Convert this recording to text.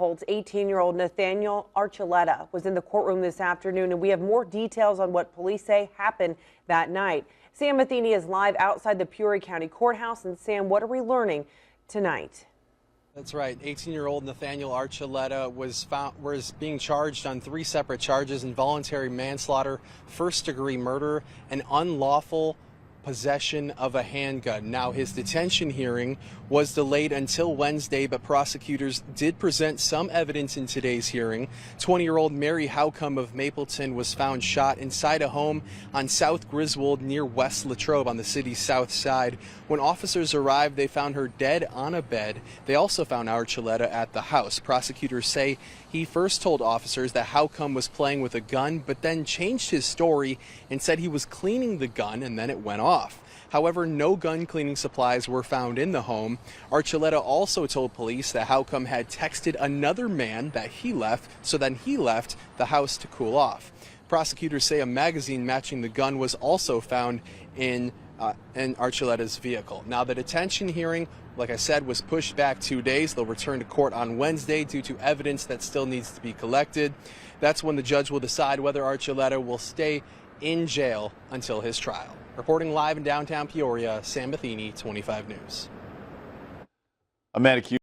Holt's 18-year-old Nathaniel Archuleta was in the courtroom this afternoon, and we have more details on what police say happened that night. Sam Matheny is live outside the Peoria County Courthouse. And Sam, what are we learning tonight? That's right. 18-year-old Nathaniel Archuleta was being charged on 3 separate charges: involuntary manslaughter, first-degree murder, and unlawful possession of a handgun. Now, his detention hearing was delayed until Wednesday, but prosecutors did present some evidence in today's hearing. 20-year-old Mary Howcomb of Mapleton was found shot inside a home on South Griswold near West Latrobe on the city's south side. When officers arrived, they found her dead on a bed. They also found Archuleta at the house. Prosecutors say he first told officers that Howcomb was playing with a gun, but then changed his story and said he was cleaning the gun, and then it went off. However, no gun cleaning supplies were found in the home. Archuleta also told police that Howcomb had texted another man that he left, so then he left the house to cool off. Prosecutors say a magazine matching the gun was also found in Archuleta's vehicle. Now, the detention hearing, like I said, was pushed back 2 days. They'll return to court on Wednesday due to evidence that still needs to be collected. That's when the judge will decide whether Archuleta will stay in jail until his trial. Reporting live in downtown Peoria, Sam Matheny, 25 News.